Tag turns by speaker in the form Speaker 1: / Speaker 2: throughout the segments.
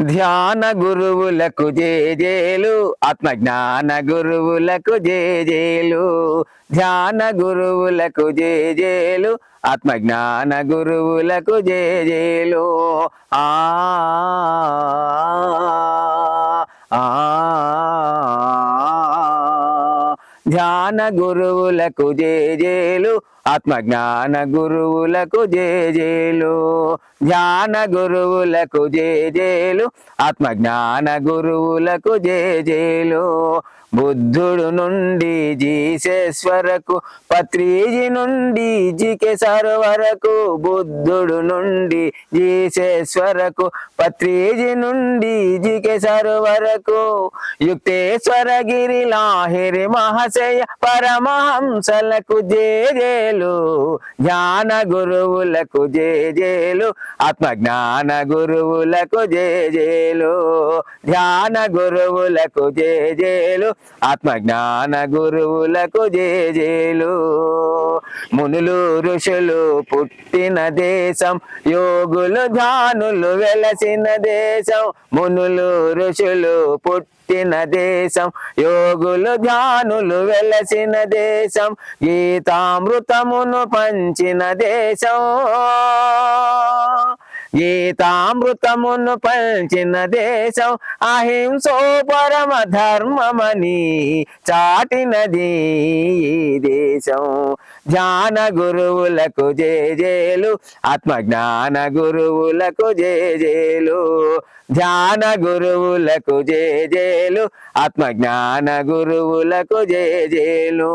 Speaker 1: ధ్యాన గురువులకు జేజేలు, ఆత్మజ్ఞాన గురువులకు జేజేలు. ధ్యాన గురువులకు జేజేలు, ఆత్మజ్ఞాన గురువులకు జేజేలు. ఆ ధ్యాన గురువులకు జేజేలు, ఆత్మజ్ఞాన గురువులకు జేజేలు. ధ్యాన గురువులకు జేజేలు, ఆత్మజ్ఞాన గురువులకు జేజేలు. బుద్ధుడు నుండి జీసస్ వరకు, పత్రిజీ నుండి జికెసార్ వరకు. బుద్ధుడు నుండి జీసస్ వరకు, పత్రిజీ నుండి జికెసార్ వరకు. యుక్తేశ్వరగిరి లాహిరి మహాశయ పరమహంసలకు జేజేలు. జ్ఞాన గురువులకు జేజేలు, ఆత్మజ్ఞాన గురువులకు జేజేలు. ధ్యాన గురువులకు జేజేలు, ఆత్మజ్ఞాన గురువులకు జేజేలు. మునులు ఋషులు పుట్టిన దేశం, యోగులు ధ్యానులు వెలసిన దేశం. మునులు ఋషులు పుట్టిన దేశం, యోగులు ధ్యానులు వెలసిన దేశం. గీతామృతమును పంచిన దేశం, గీతామృతమును పంచిన దేశం. అహింసో పరమ ధర్మమని చాటినది ఈ దేశం. ధ్యాన గురువులకు జేజేలు, ఆత్మజ్ఞాన గురువులకు జేజేలు. ధ్యాన గురువులకు జేజేలు, ఆత్మజ్ఞాన గురువులకు జేజేలు.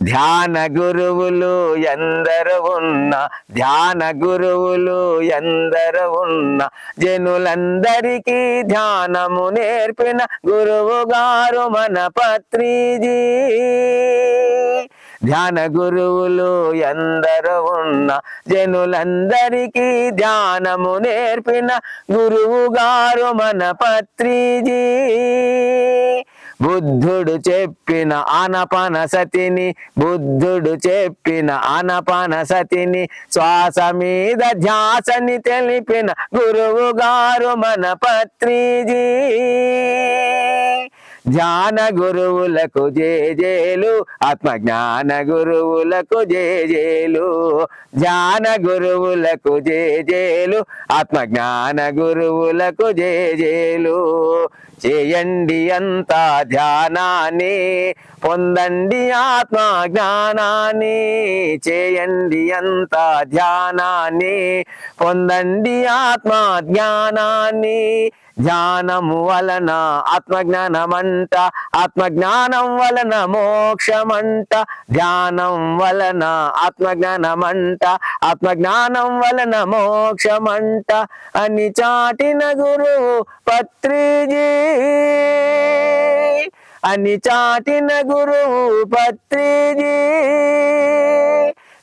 Speaker 1: ధ్యాన గురువులు ఎందరు ఉన్న, ధ్యాన గురువులు ఎందరు ఉన్న. జనులందరికీ ధ్యానము నేర్పిన గురువు గారు మన పత్రిజీ. ధ్యాన గురువులు ఎందరు ఉన్న, జనులందరికీ ధ్యానము నేర్పిన గురువు గారు మన పత్రిజీ. బుద్ధుడు చెప్పిన ఆనపాన సతిని, బుద్ధుడు చెప్పిన ఆనపాన సతిని. శ్వాస మీద ధ్యాసని తెలిపిన గురువు గారు మన పత్రిజీ. ధ్యాన గురువులకు జేజేలు, ఆత్మజ్ఞాన గురువులకు జేజేలు. ధ్యాన గురువులకు జేజేలు, ఆత్మజ్ఞాన గురువులకు జేజేలు. చేయండి అంతా ధ్యానాన్ని, పొందండి ఆత్మ జ్ఞానాన్ని. చేయండి అంతా ధ్యానాన్ని, పొందండి ఆత్మ జ్ఞానాన్ని. ధ్యానము వలన ఆత్మజ్ఞానమంట, ఆత్మజ్ఞానం వలన మోక్షమంట. ధ్యానం వలన ఆత్మజ్ఞానమంట, ఆత్మజ్ఞానం వలన మోక్షమంట అని చాటిన గురువు పత్రిజీ. అని చాటిన గురువు పత్రిజీ.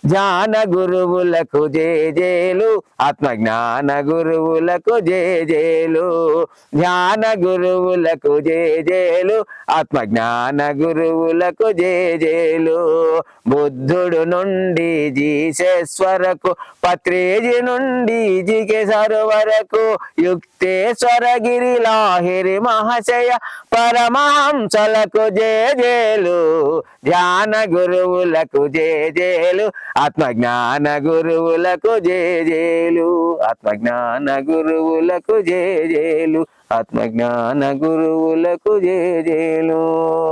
Speaker 1: జ్ఞాన గురువులకు జేజేలు, ఆత్మజ్ఞాన గురువులకు జేజేలు. జ్ఞాన గురువులకు జేజేలు, ఆత్మజ్ఞాన గురువులకు జేజేలు. బుద్ధుడు నుండి జీసస్ వరకు, పత్రిజీ నుండి జికెసార్ వరకు. యుక్తేశ్వరగిరి లాహిరి మహాశయ పరమహంసలకు జేజేలు. ధ్యాన గురువులకు జేజేలు, ఆత్మజ్ఞాన గురువులకు జేజేలు. ఆత్మజ్ఞాన గురువులకు జేజేలు, ఆత్మజ్ఞాన గురువులకు జేజేలు.